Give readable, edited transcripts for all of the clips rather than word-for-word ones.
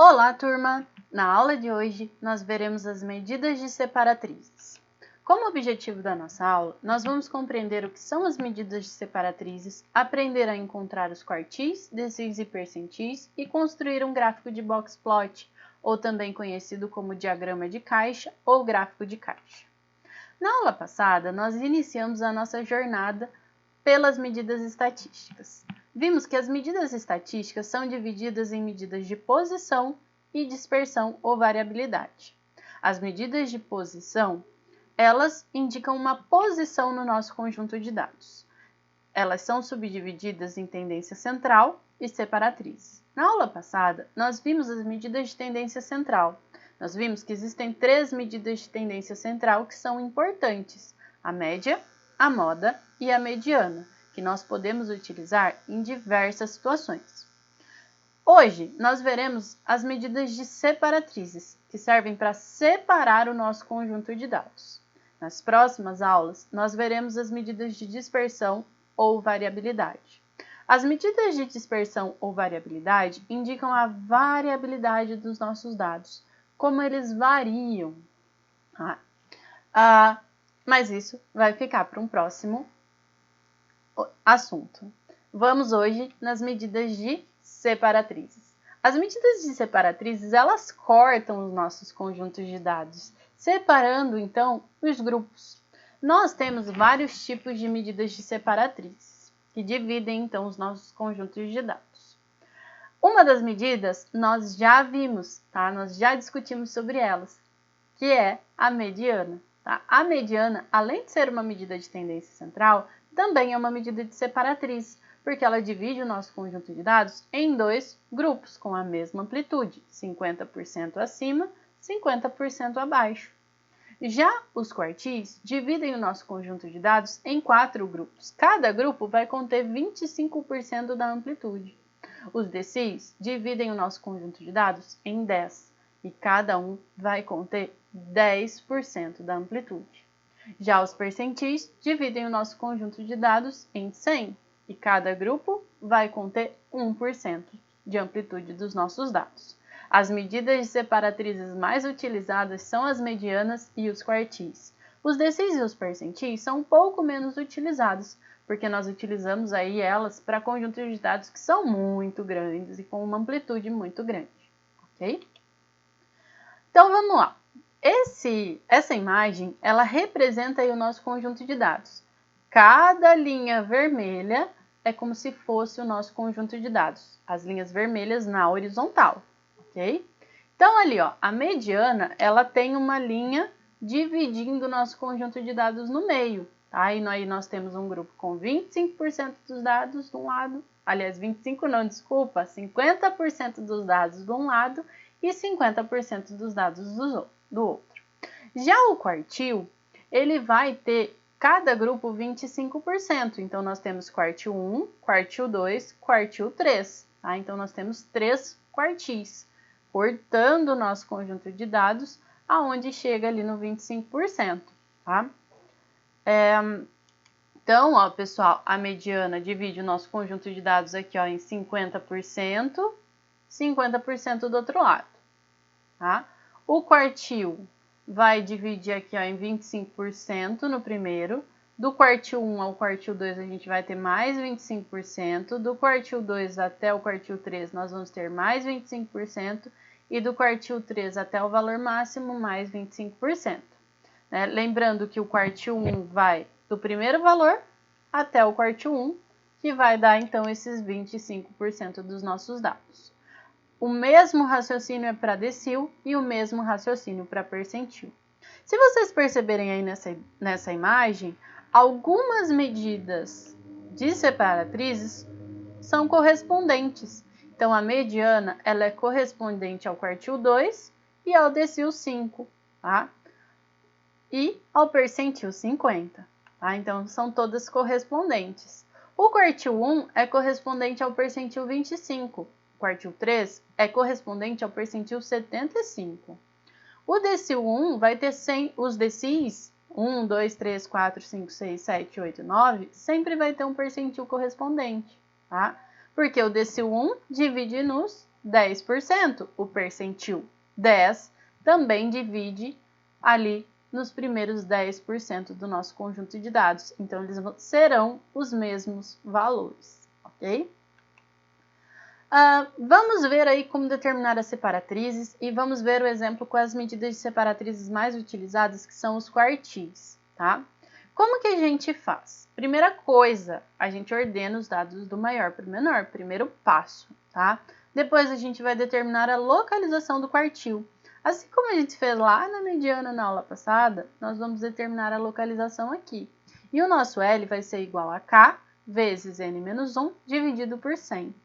Olá, turma! Na aula de hoje, nós veremos as medidas de separatrizes. Como objetivo da nossa aula, nós vamos compreender o que são as medidas de separatrizes, aprender a encontrar os quartis, decis e percentis e construir um gráfico de box plot, ou também conhecido como diagrama de caixa ou gráfico de caixa. Na aula passada, nós iniciamos a nossa jornada pelas medidas estatísticas. Vimos que as medidas estatísticas são divididas em medidas de posição e dispersão ou variabilidade. As medidas de posição, elas indicam uma posição no nosso conjunto de dados. Elas são subdivididas em tendência central e separatriz. Na aula passada, nós vimos as medidas de tendência central. Nós vimos que existem 3 medidas de tendência central que são importantes: a média, a moda e a mediana, que nós podemos utilizar em diversas situações. Hoje, nós veremos as medidas de separatrizes, que servem para separar o nosso conjunto de dados. Nas próximas aulas, nós veremos as medidas de dispersão ou variabilidade. As medidas de dispersão ou variabilidade indicam a variabilidade dos nossos dados, como eles variam. Mas isso vai ficar para um próximo assunto. Vamos hoje nas medidas de separatrizes. As medidas de separatrizes, elas cortam os nossos conjuntos de dados, separando então os grupos. Nós temos vários tipos de medidas de separatrizes, que dividem então os nossos conjuntos de dados. Uma das medidas nós já vimos, tá? Nós já discutimos sobre elas, que é a mediana. Tá? A mediana, além de ser uma medida de tendência central, também é uma medida de separatriz, porque ela divide o nosso conjunto de dados em 2 grupos com a mesma amplitude, 50% acima, 50% abaixo. Já os quartis dividem o nosso conjunto de dados em 4 grupos. Cada grupo vai conter 25% da amplitude. Os decis dividem o nosso conjunto de dados em 10, e cada um vai conter 10% da amplitude. Já os percentis dividem o nosso conjunto de dados em 100, e cada grupo vai conter 1% de amplitude dos nossos dados. As medidas de separatrizes mais utilizadas são as medianas e os quartis. Os decis e os percentis são um pouco menos utilizados, porque nós utilizamos aí elas para conjuntos de dados que são muito grandes e com uma amplitude muito grande, ok? Então vamos lá. Essa imagem, ela representa aí o nosso conjunto de dados. Cada linha vermelha é como se fosse o nosso conjunto de dados. As linhas vermelhas na horizontal, ok? Então ali, ó, a mediana, ela tem uma linha dividindo o nosso conjunto de dados no meio, tá? E aí nós temos um grupo com 25% dos dados de um lado, aliás, 25 não, desculpa, 50% dos dados de um lado e 50% dos dados do outro. Já o quartil, ele vai ter cada grupo 25%. Então, nós temos quartil 1, quartil 2, quartil 3. Tá? Então, nós temos 3 quartis, cortando o nosso conjunto de dados, aonde chega ali no 25%. Tá? Então, ó, pessoal, a mediana divide o nosso conjunto de dados aqui ó, em 50%, 50% do outro lado. Tá? O quartil vai dividir aqui ó, em 25% no primeiro. Do quartil 1 ao quartil 2 a gente vai ter mais 25%. Do quartil 2 até o quartil 3 nós vamos ter mais 25%. E do quartil 3 até o valor máximo mais 25%. Né? Lembrando que o quartil 1 vai do primeiro valor até o quartil 1, que vai dar então esses 25% dos nossos dados. O mesmo raciocínio é para decil e o mesmo raciocínio para percentil. Se vocês perceberem aí nessa imagem, algumas medidas de separatrizes são correspondentes. Então, a mediana ela é correspondente ao quartil 2 e ao decil 5, tá? E ao percentil 50. Tá? Então, são todas correspondentes. O quartil 1 é correspondente ao percentil 25. O quartil 3 é correspondente ao percentil 75. O decil 1 vai ter 100, os decis 1, 2, 3, 4, 5, 6, 7, 8, 9, sempre vai ter um percentil correspondente, tá? Porque o decil 1 divide nos 10%. O percentil 10 também divide ali nos primeiros 10% do nosso conjunto de dados. Então, eles serão os mesmos valores, ok? Vamos ver aí como determinar as separatrizes e vamos ver o exemplo com as medidas de separatrizes mais utilizadas, que são os quartis, tá? Como que a gente faz? Primeira coisa, a gente ordena os dados do maior para o menor, primeiro passo, tá? Depois a gente vai determinar a localização do quartil. Assim como a gente fez lá na mediana na aula passada, nós vamos determinar a localização aqui. E o nosso L vai ser igual a K vezes N-1 dividido por 100.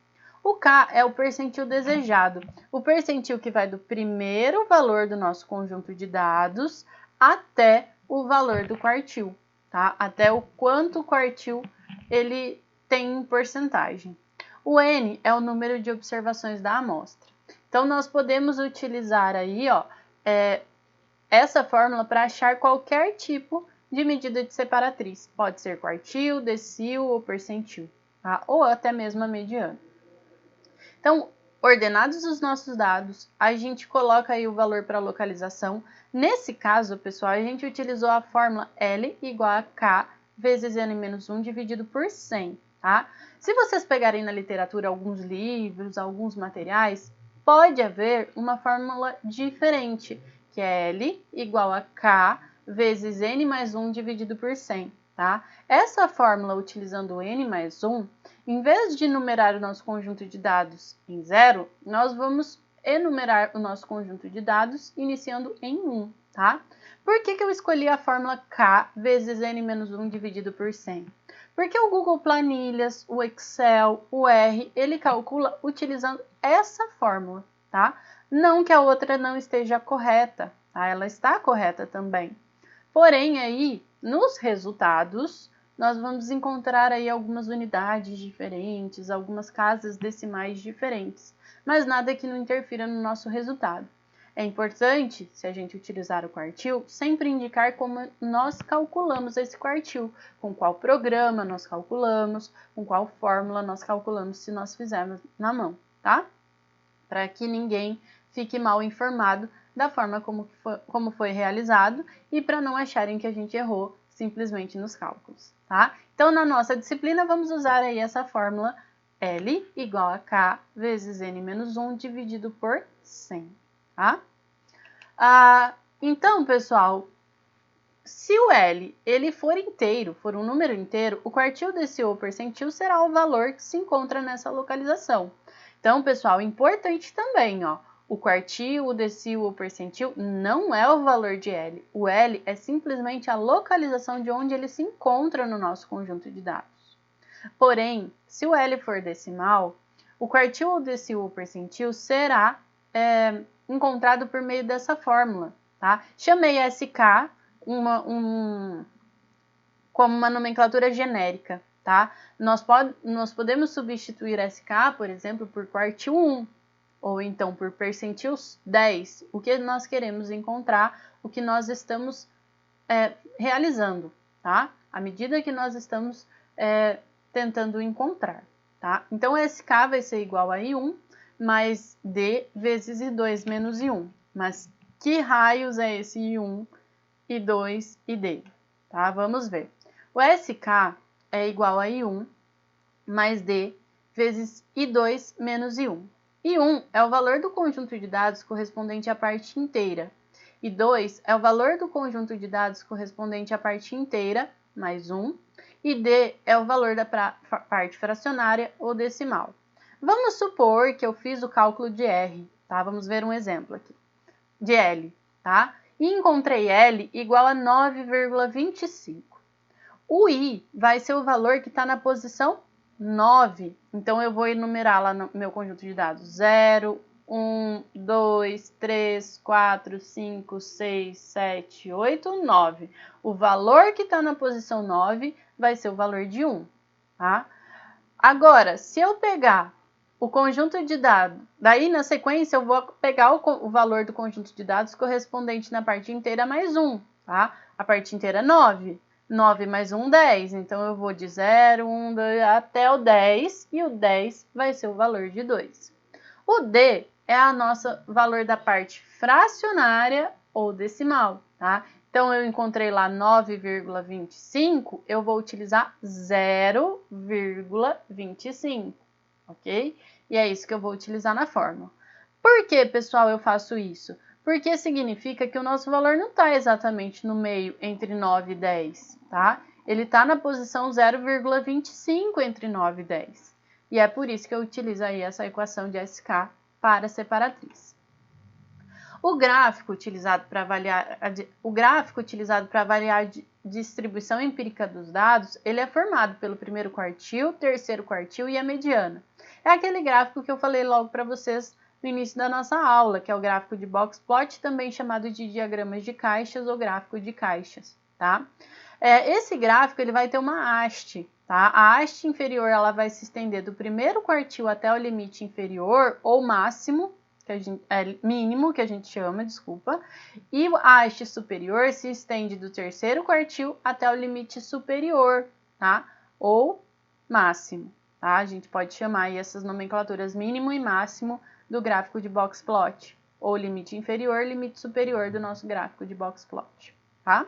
O K é o percentil desejado, o percentil que vai do primeiro valor do nosso conjunto de dados até o valor do quartil, tá? Até o quanto o quartil ele tem em porcentagem. O N é o número de observações da amostra. Então, nós podemos utilizar aí, essa fórmula para achar qualquer tipo de medida de separatriz. Pode ser quartil, decil ou percentil, tá? Ou até mesmo a mediana. Então, ordenados os nossos dados, a gente coloca aí o valor para localização. Nesse caso, pessoal, a gente utilizou a fórmula L igual a K vezes N-1 dividido por 100, tá? Se vocês pegarem na literatura alguns livros, alguns materiais, pode haver uma fórmula diferente, que é L igual a K vezes N mais 1 dividido por 100, tá? Essa fórmula, utilizando o N mais 1, em vez de numerar o nosso conjunto de dados em 0, nós vamos enumerar o nosso conjunto de dados iniciando em 1, tá? Por que eu escolhi a fórmula K vezes N-1 dividido por 100? Porque o Google Planilhas, o Excel, o R, ele calcula utilizando essa fórmula, tá? Não que a outra não esteja correta, tá? Ela está correta também. Porém, aí, nos resultados, nós vamos encontrar aí algumas unidades diferentes, algumas casas decimais diferentes, mas nada que não interfira no nosso resultado. É importante, se a gente utilizar o quartil, sempre indicar como nós calculamos esse quartil, com qual programa nós calculamos, com qual fórmula nós calculamos se nós fizermos na mão, tá? Para que ninguém fique mal informado da forma como foi realizado e para não acharem que a gente errou simplesmente nos cálculos, tá? Então, na nossa disciplina, vamos usar aí essa fórmula L igual a K vezes N-1 dividido por 100, tá? Então, pessoal, se o L ele for inteiro, for um número inteiro, o quartil decil ou percentil será o valor que se encontra nessa localização. Então, pessoal, importante também, o quartil, o decil ou percentil não é o valor de L. O L é simplesmente a localização de onde ele se encontra no nosso conjunto de dados. Porém, se o L for decimal, o quartil, o decil ou percentil será encontrado por meio dessa fórmula, tá? Chamei SK como uma nomenclatura genérica, tá? Nós podemos substituir SK, por exemplo, por quartil 1, ou então por percentil 10, o que nós queremos encontrar, o que nós estamos realizando, tá? A medida que nós estamos tentando encontrar, tá? Então, SK vai ser igual a I1 mais D vezes I2 menos I1. Mas que raios é esse I1, I2 e D? Tá? Vamos ver. O SK é igual a I1 mais D vezes I2 menos I1. I1 é o valor do conjunto de dados correspondente à parte inteira. I2 é o valor do conjunto de dados correspondente à parte inteira, mais 1. E D é o valor da parte fracionária ou decimal. Vamos supor que eu fiz o cálculo de R, tá? Vamos ver um exemplo aqui. De L, tá? E encontrei L igual a 9,25. O I vai ser o valor que está na posição 9. Então, eu vou enumerar lá no meu conjunto de dados 0, 1, 2, 3, 4, 5, 6, 7, 8, 9. O valor que está na posição 9 vai ser o valor de 1, tá? Agora, se eu pegar o conjunto de dados, daí na sequência eu vou pegar o valor do conjunto de dados correspondente na parte inteira mais 1, tá? A parte inteira é 9. 9 mais 1, 10. Então, eu vou de 0, 1, 2, até o 10. E o 10 vai ser o valor de 2. O D é a nossa valor da parte fracionária ou decimal, tá? Então, eu encontrei lá 9,25, eu vou utilizar 0,25, ok? E é isso que eu vou utilizar na fórmula. Por que, pessoal, eu faço isso? Porque significa que o nosso valor não está exatamente no meio entre 9 e 10, tá? Ele está na posição 0,25 entre 9 e 10. E é por isso que eu utilizo aí essa equação de SK para separatriz. O gráfico utilizado para avaliar a distribuição empírica dos dados, ele é formado pelo primeiro quartil, terceiro quartil e a mediana. É aquele gráfico que eu falei logo para vocês no início da nossa aula, que é o gráfico de box plot, também chamado de diagramas de caixas ou gráfico de caixas, tá? Esse gráfico ele vai ter uma haste, tá? A haste inferior ela vai se estender do primeiro quartil até o limite inferior ou máximo, mínimo, que a gente chama, desculpa, e a haste superior se estende do terceiro quartil até o limite superior, tá? Ou máximo, tá? A gente pode chamar aí essas nomenclaturas mínimo e máximo do gráfico de box plot, ou limite inferior, limite superior do nosso gráfico de box plot, tá?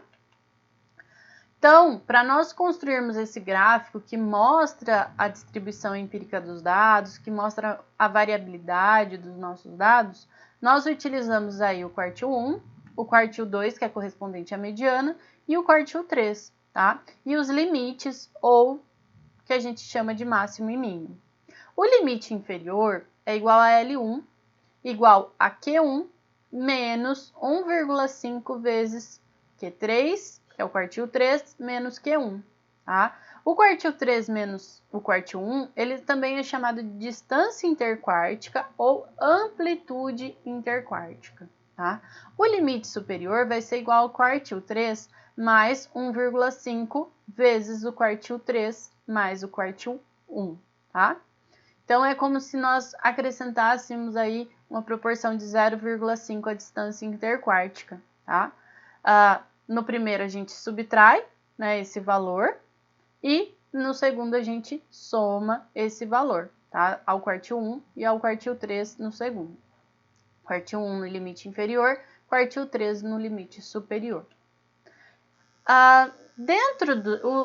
Então, para nós construirmos esse gráfico que mostra a distribuição empírica dos dados, que mostra a variabilidade dos nossos dados, nós utilizamos aí o quartil 1, o quartil 2, que é correspondente à mediana, e o quartil 3, tá? E os limites, ou que a gente chama de máximo e mínimo. O limite inferior é igual a L1, igual a Q1, menos 1,5 vezes Q3, que é o quartil 3, menos Q1, tá? O quartil 3 menos o quartil 1, ele também é chamado de distância interquártica ou amplitude interquártica, tá? O limite superior vai ser igual ao quartil 3 mais 1,5 vezes o quartil 3 mais o quartil 1, tá? Então, é como se nós acrescentássemos aí uma proporção de 0,5 à distância interquártica, tá? No primeiro a gente subtrai, né, esse valor e no segundo a gente soma esse valor, tá? Ao quartil 1 e ao quartil 3 no segundo. Quartil 1 no limite inferior, quartil 3 no limite superior.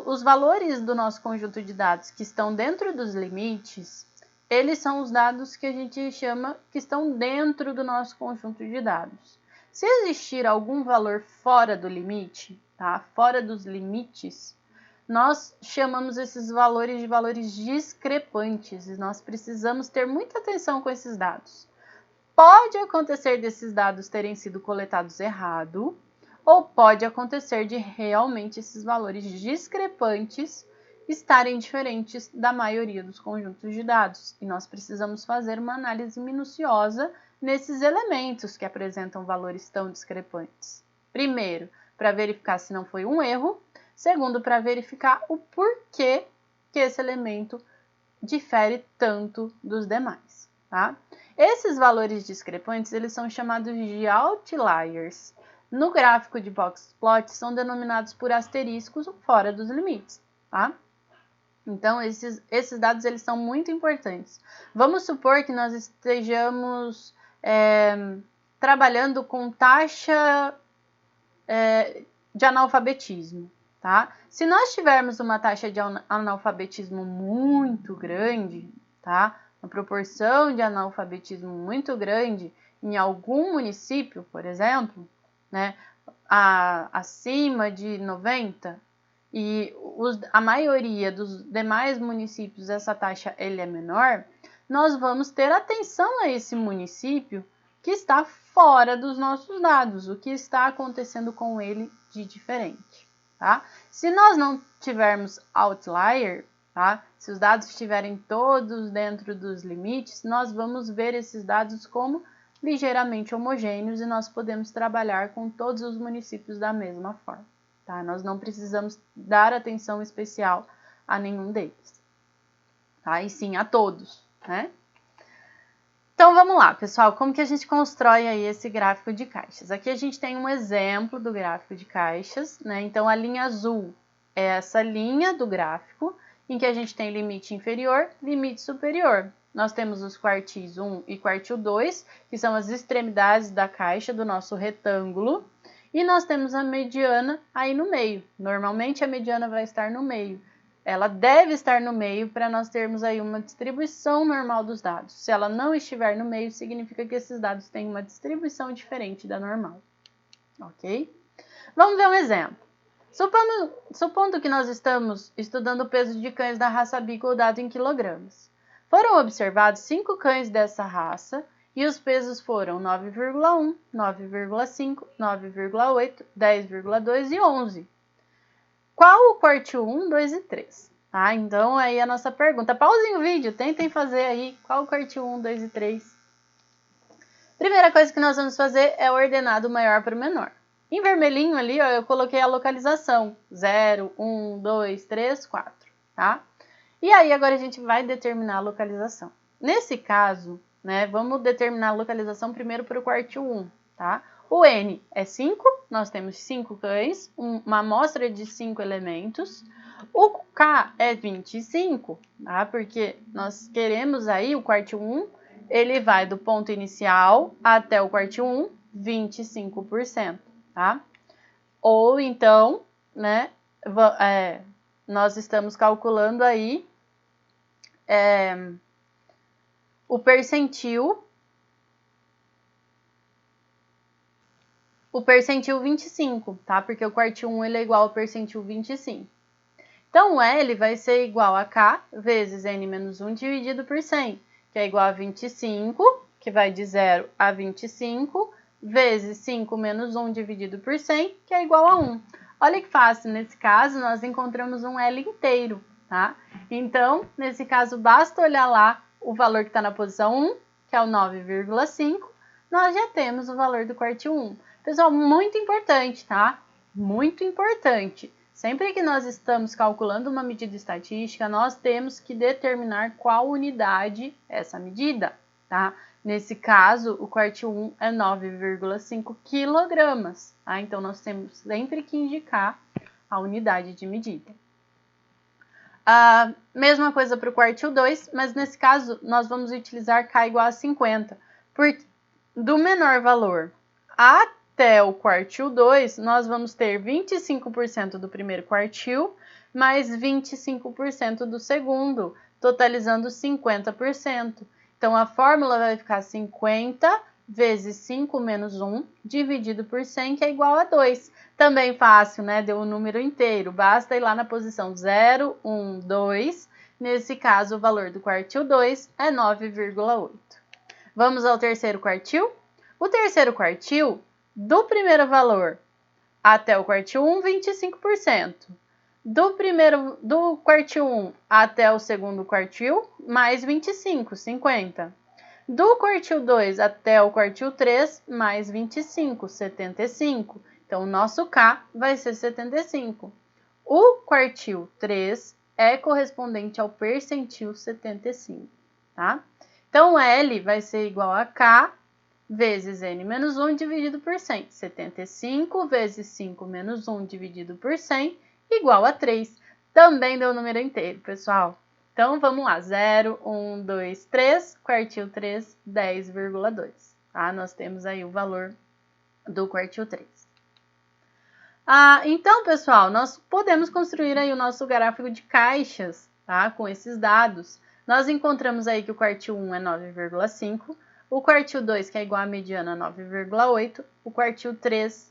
Os valores do nosso conjunto de dados que estão dentro dos limites, eles são os dados que a gente chama que estão dentro do nosso conjunto de dados. Se existir algum valor fora do limite, tá? Fora dos limites, nós chamamos esses valores de valores discrepantes e nós precisamos ter muita atenção com esses dados. Pode acontecer desses dados terem sido coletados errado, ou pode acontecer de realmente esses valores discrepantes estarem diferentes da maioria dos conjuntos de dados. E nós precisamos fazer uma análise minuciosa nesses elementos que apresentam valores tão discrepantes. Primeiro, para verificar se não foi um erro. Segundo, para verificar o porquê que esse elemento difere tanto dos demais, tá? Esses valores discrepantes, eles são chamados de outliers. No gráfico de box plot, são denominados por asteriscos fora dos limites, tá? Então, esses dados eles são muito importantes. Vamos supor que nós estejamos trabalhando com taxa de analfabetismo, tá? Se nós tivermos uma taxa de analfabetismo muito grande, tá? Uma proporção de analfabetismo muito grande em algum município, por exemplo, né? Acima de 90, e a maioria dos demais municípios essa taxa ele é menor, nós vamos ter atenção a esse município que está fora dos nossos dados, o que está acontecendo com ele de diferente, tá? Se nós não tivermos outlier, tá? Se os dados estiverem todos dentro dos limites, nós vamos ver esses dados como ligeiramente homogêneos e nós podemos trabalhar com todos os municípios da mesma forma. Tá? Nós não precisamos dar atenção especial a nenhum deles, tá? E sim a todos, né? Então vamos lá, pessoal, como que a gente constrói aí esse gráfico de caixas? Aqui a gente tem um exemplo do gráfico de caixas, né? Então a linha azul é essa linha do gráfico em que a gente tem limite inferior, limite superior. nós temos os quartis 1 e quartil 2, que são as extremidades da caixa do nosso retângulo, e nós temos a mediana aí no meio. Normalmente a mediana vai estar no meio. Ela deve estar no meio para nós termos aí uma distribuição normal dos dados. Se ela não estiver no meio, significa que esses dados têm uma distribuição diferente da normal. Ok? Vamos ver um exemplo. Supondo que nós estamos estudando o peso de cães da raça Beagle dado em quilogramas. Foram observados 5 cães dessa raça e os pesos foram 9,1, 9,5, 9,8, 10,2 e 11. Qual o quartil 1, 2 e 3? Tá? Então, aí a nossa pergunta. Pausem o vídeo, tentem fazer aí qual o quartil 1, 2 e 3. Primeira coisa que nós vamos fazer é ordenar do maior para o menor. Em vermelhinho ali, ó, eu coloquei a localização. 0, 1, 2, 3, 4. Tá? E aí, agora a gente vai determinar a localização. Nesse caso, né, vamos determinar a localização primeiro para o quartil 1. Tá? O N é 5, nós temos 5 cães, uma amostra de 5 elementos. O K é 25, tá? Porque nós queremos aí o quartil 1, ele vai do ponto inicial até o quartil 1, 25%, tá? Ou então, né, nós estamos calculando aí o percentil 25, tá? Porque o quartil 1 ele é igual ao percentil 25. Então, o L vai ser igual a K vezes N menos 1 dividido por 100, que é igual a 25, que vai de 0 a 25, vezes 5 menos 1 dividido por 100, que é igual a 1. Olha que fácil, nesse caso, nós encontramos um L inteiro, tá? Então, nesse caso, basta olhar lá o valor que está na posição 1, que é o 9,5, nós já temos o valor do quartil 1. Pessoal, muito importante, tá? Muito importante. Sempre que nós estamos calculando uma medida estatística, nós temos que determinar qual unidade é essa medida, tá? Nesse caso, o quartil 1 é 9,5 quilogramas, tá? Então, nós temos sempre que indicar a unidade de medida. A mesma coisa para o quartil 2, mas nesse caso, nós vamos utilizar K igual a 50, porque do menor valor até o quartil 2, nós vamos ter 25% do primeiro quartil, mais 25% do segundo, totalizando 50%. Então, a fórmula vai ficar 50 vezes 5 menos 1, dividido por 100, que é igual a 2. Também fácil, né? Deu o número inteiro. Basta ir lá na posição 0, 1, 2. Nesse caso, o valor do quartil 2 é 9,8. Vamos ao terceiro quartil? O terceiro quartil, do primeiro valor até o quartil 1, 25%. Do quartil 1 até o segundo quartil, mais 25, 50. Do quartil 2 até o quartil 3, mais 25, 75. Então, o nosso K vai ser 75. O quartil 3 é correspondente ao percentil 75, tá? Então, L vai ser igual a K vezes N menos 1 dividido por 100. 75 vezes 5 menos 1 dividido por 100 igual a 3. Também deu o número inteiro, pessoal. Então, vamos lá. 0, 1, 2, 3, quartil 3, 10,2. Tá? Nós temos aí o valor do quartil 3. Então, pessoal, nós podemos construir aí o nosso gráfico de caixas, tá? Com esses dados. Nós encontramos aí que o quartil 1 é 9,5, o quartil 2, que é igual à mediana, 9,8, o quartil 3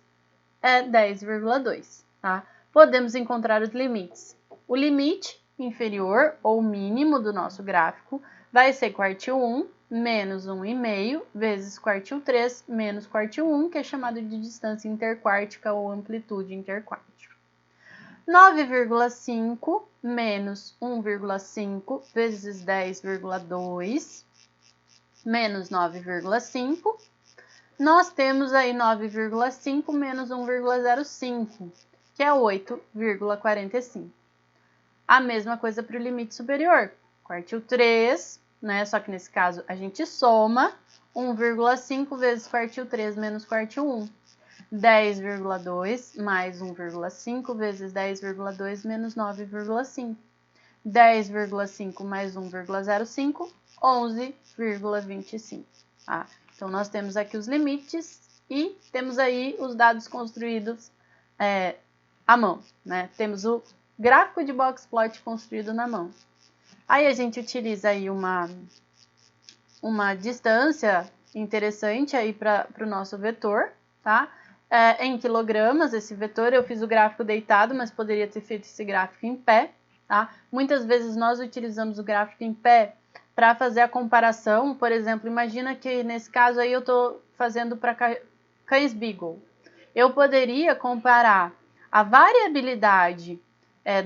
é 10,2, tá? Podemos encontrar os limites. O limite inferior ou mínimo do nosso gráfico vai ser quartil 1 menos 1,5 vezes quartil 3 menos quartil 1, que é chamado de distância interquártica ou amplitude interquártica. 9,5 menos 1,5 vezes 10,2 menos 9,5. Nós temos aí 9,5 menos 1,05, que é 8,45. A mesma coisa para o limite superior. Quartil 3, né? Só que nesse caso a gente soma 1,5 vezes quartil 3 menos quartil 1. 10,2 mais 1,5 vezes 10,2 menos 9,5. 10,5 mais 1,05, 11,25. Tá? Então, nós temos aqui os limites e temos aí os dados construídos à mão, né? Temos o gráfico de boxplot construído na mão. Aí a gente utiliza aí uma distância interessante aí para o nosso vetor, tá? Em quilogramas, esse vetor, eu fiz o gráfico deitado, mas poderia ter feito esse gráfico em pé, tá? Muitas vezes nós utilizamos o gráfico em pé para fazer a comparação. Por exemplo, imagina que nesse caso aí eu estou fazendo para cães Beagle. Eu poderia comparar a variabilidade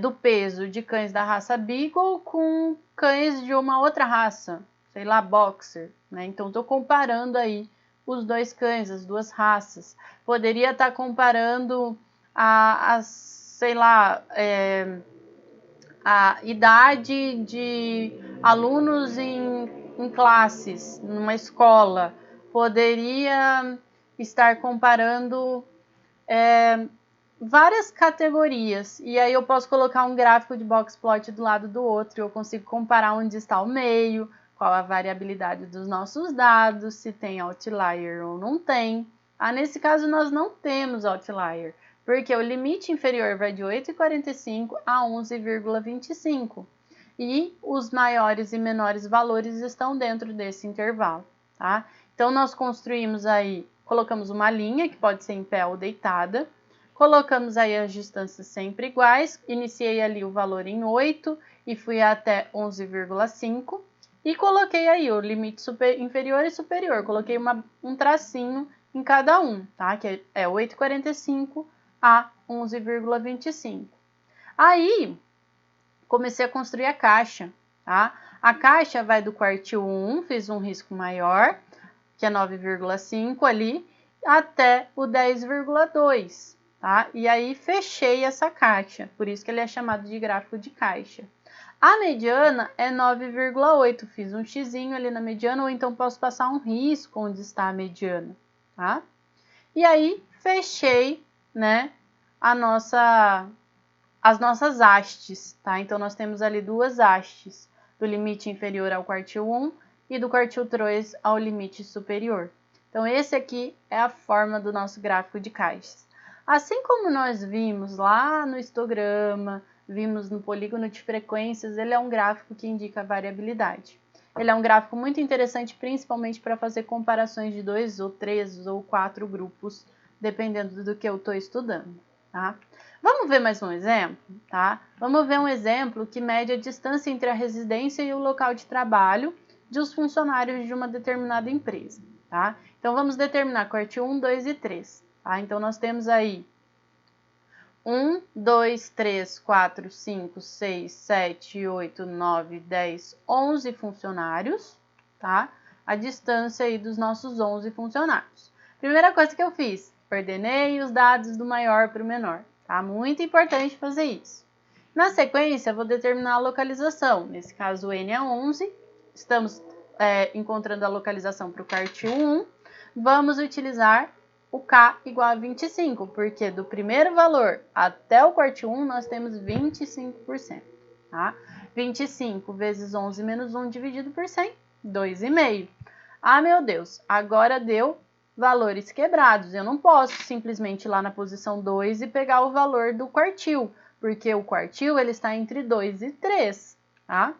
do peso de cães da raça Beagle com cães de uma outra raça, sei lá, Boxer, né? Então, estou comparando aí os dois cães, as duas raças. Poderia estar comparando sei lá, a idade de alunos em classes, numa escola. Poderia estar comparando várias categorias, e aí eu posso colocar um gráfico de boxplot do lado do outro, e eu consigo comparar onde está o meio, qual a variabilidade dos nossos dados, se tem outlier ou não tem. Nesse caso nós não temos outlier, porque o limite inferior vai de 8,45 a 11,25, e os maiores e menores valores estão dentro desse intervalo, tá? Então nós construímos aí, colocamos uma linha, que pode ser em pé ou deitada, colocamos aí as distâncias sempre iguais, iniciei ali o valor em 8 e fui até 11,5 e coloquei aí o limite inferior e superior, coloquei um tracinho em cada um, tá? Que é 8,45 a 11,25. Aí, comecei a construir a caixa, tá? A caixa vai do quartil 1, fiz um risco maior, que é 9,5 ali, até o 10,2. Tá? E aí fechei essa caixa, por isso que ele é chamado de gráfico de caixa. A mediana é 9,8, fiz um xizinho ali na mediana, ou então posso passar um risco onde está a mediana, tá? E aí fechei, né, as nossas hastes, tá? Então nós temos ali duas hastes, do limite inferior ao quartil 1 e do quartil 3 ao limite superior. Então esse aqui é a forma do nosso gráfico de caixas. Assim como nós vimos lá no histograma, vimos no polígono de frequências, ele é um gráfico que indica variabilidade. Ele é um gráfico muito interessante, principalmente para fazer comparações de 2 ou 3 ou 4 grupos, dependendo do que eu estou estudando, tá? Vamos ver mais um exemplo, tá? Vamos ver um exemplo que mede a distância entre a residência e o local de trabalho dos funcionários de uma determinada empresa, tá? Então, vamos determinar quartil 1, 2 e 3. Tá? Então, nós temos aí 1, 2, 3, 4, 5, 6, 7, 8, 9, 10, 11 funcionários, tá? A distância aí dos nossos 11 funcionários. Primeira coisa que eu fiz, ordenei os dados do maior para o menor, tá? Muito importante fazer isso. Na sequência, vou determinar a localização, nesse caso o N é 11, estamos encontrando a localização para o quartil 1, vamos utilizar o K igual a 25, porque do primeiro valor até o quartil 1 nós temos 25%, tá? 25 vezes 11 menos 1 dividido por 100, 2,5. Ah, meu Deus, agora deu valores quebrados. Eu não posso simplesmente ir lá na posição 2 e pegar o valor do quartil, porque o quartil ele está entre 2 e 3, tá?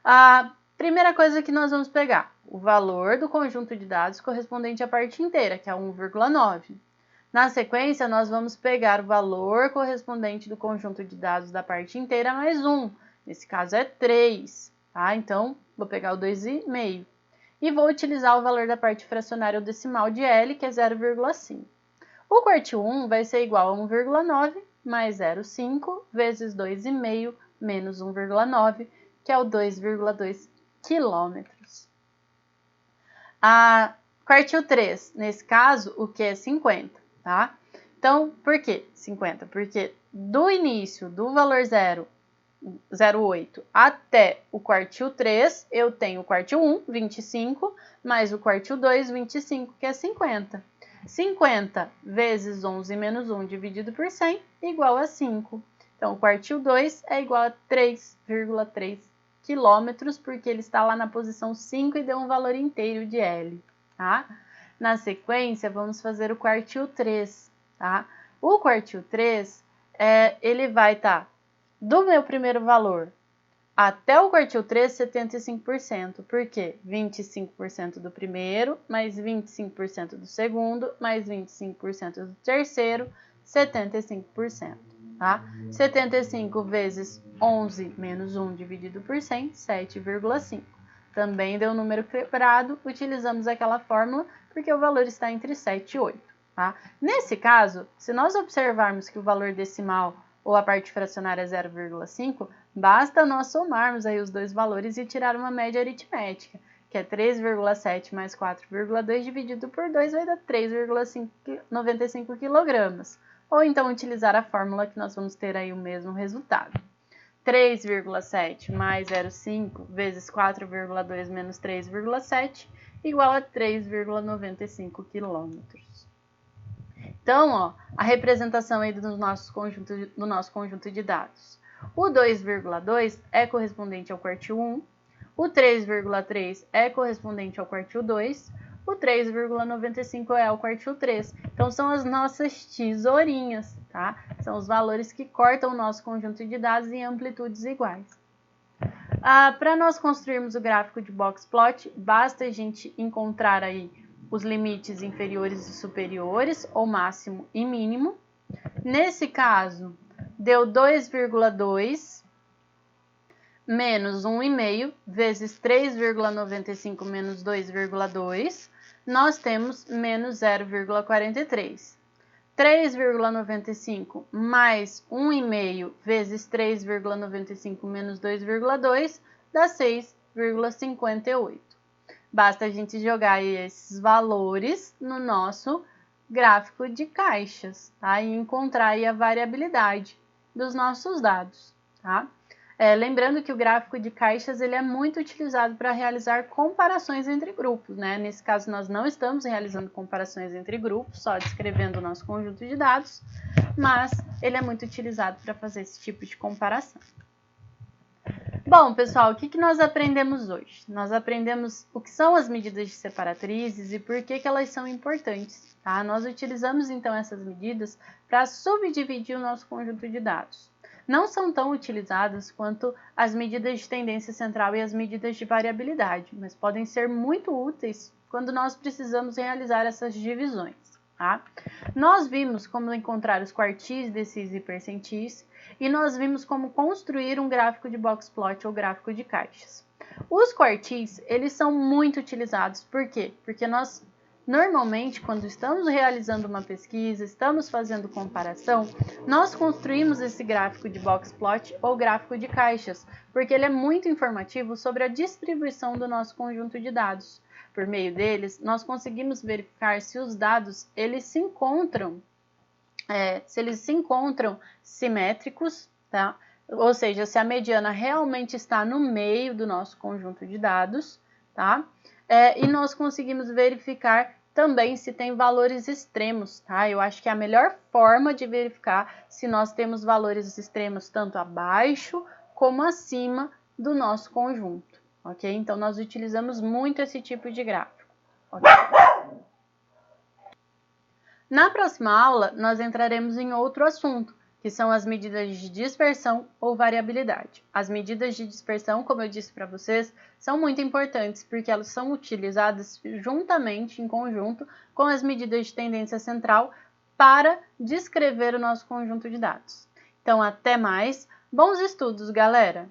A primeira coisa que nós vamos pegar, o valor do conjunto de dados correspondente à parte inteira, que é 1,9. Na sequência, nós vamos pegar o valor correspondente do conjunto de dados da parte inteira mais 1. Nesse caso é 3, tá? Então, vou pegar o 2,5. E vou utilizar o valor da parte fracionária ou decimal de L, que é 0,5. O quartil 1 vai ser igual a 1,9 mais 0,5 vezes 2,5 menos 1,9, que é o 2,2 quilômetros. Quartil 3, nesse caso, o que é 50, tá? Então, por que 50? Porque do início do valor 0,8 até o quartil 3, eu tenho o quartil 1, 25, mais o quartil 2, 25, que é 50. 50 vezes 11 menos 1 dividido por 100, igual a 5. Então, o quartil 2 é igual a 3,3 quilômetros, porque ele está lá na posição 5 e deu um valor inteiro de L, tá? Na sequência, vamos fazer o quartil 3, tá? O quartil 3, ele vai estar do meu primeiro valor até o quartil 3, 75%. Por quê? 25% do primeiro, mais 25% do segundo, mais 25% do terceiro, 75%. Tá? 75 vezes 11 menos 1 dividido por 100, 7,5. Também deu um número quebrado, utilizamos aquela fórmula porque o valor está entre 7 e 8. Tá? Nesse caso, se nós observarmos que o valor decimal ou a parte fracionária é 0,5, basta nós somarmos aí os dois valores e tirar uma média aritmética, que é 3,7 mais 4,2 dividido por 2 vai dar 3,95 kg. Ou então utilizar a fórmula que nós vamos ter aí o mesmo resultado. 3,7 mais 0,5 vezes 4,2 menos 3,7 igual a 3,95 km. Então, ó, a representação aí do nosso conjunto de dados. O 2,2 é correspondente ao quartil 1, o 3,3 é correspondente ao quartil 2, o 3,95 é ao quartil 3. Então, são as nossas tesourinhas, tá? São os valores que cortam o nosso conjunto de dados em amplitudes iguais. Para nós construirmos o gráfico de box plot, basta a gente encontrar aí os limites inferiores e superiores, ou máximo e mínimo. Nesse caso, deu 2,2 menos 1,5 vezes 3,95 menos 2,2, nós temos menos 0,43. 3,95 mais 1,5 vezes 3,95 menos 2,2 dá 6,58. Basta a gente jogar aí esses valores no nosso gráfico de caixas, tá? E encontrar aí a variabilidade dos nossos dados, tá? Lembrando que o gráfico de caixas ele é muito utilizado para realizar comparações entre grupos, né? Nesse caso, nós não estamos realizando comparações entre grupos, só descrevendo o nosso conjunto de dados, mas ele é muito utilizado para fazer esse tipo de comparação. Bom, pessoal, o que nós aprendemos hoje? Nós aprendemos o que são as medidas de separatrizes e por que elas são importantes, tá? Nós utilizamos, então, essas medidas para subdividir o nosso conjunto de dados. Não são tão utilizadas quanto as medidas de tendência central e as medidas de variabilidade, mas podem ser muito úteis quando nós precisamos realizar essas divisões, tá? Nós vimos como encontrar os quartis, decis e percentis, e nós vimos como construir um gráfico de box plot ou gráfico de caixas. Os quartis, eles são muito utilizados, por quê? Porque nós, normalmente, quando estamos realizando uma pesquisa, estamos fazendo comparação, nós construímos esse gráfico de box plot ou gráfico de caixas, porque ele é muito informativo sobre a distribuição do nosso conjunto de dados. Por meio deles, nós conseguimos verificar se os dados eles se encontram simétricos, tá? Ou seja, se a mediana realmente está no meio do nosso conjunto de dados, tá? E nós conseguimos verificar também se tem valores extremos, tá? Eu acho que é a melhor forma de verificar se nós temos valores extremos tanto abaixo como acima do nosso conjunto, ok? Então, nós utilizamos muito esse tipo de gráfico, ok? Na próxima aula, nós entraremos em outro assunto, que são as medidas de dispersão ou variabilidade. As medidas de dispersão, como eu disse para vocês, são muito importantes porque elas são utilizadas juntamente, em conjunto, com as medidas de tendência central para descrever o nosso conjunto de dados. Então, até mais. Bons estudos, galera!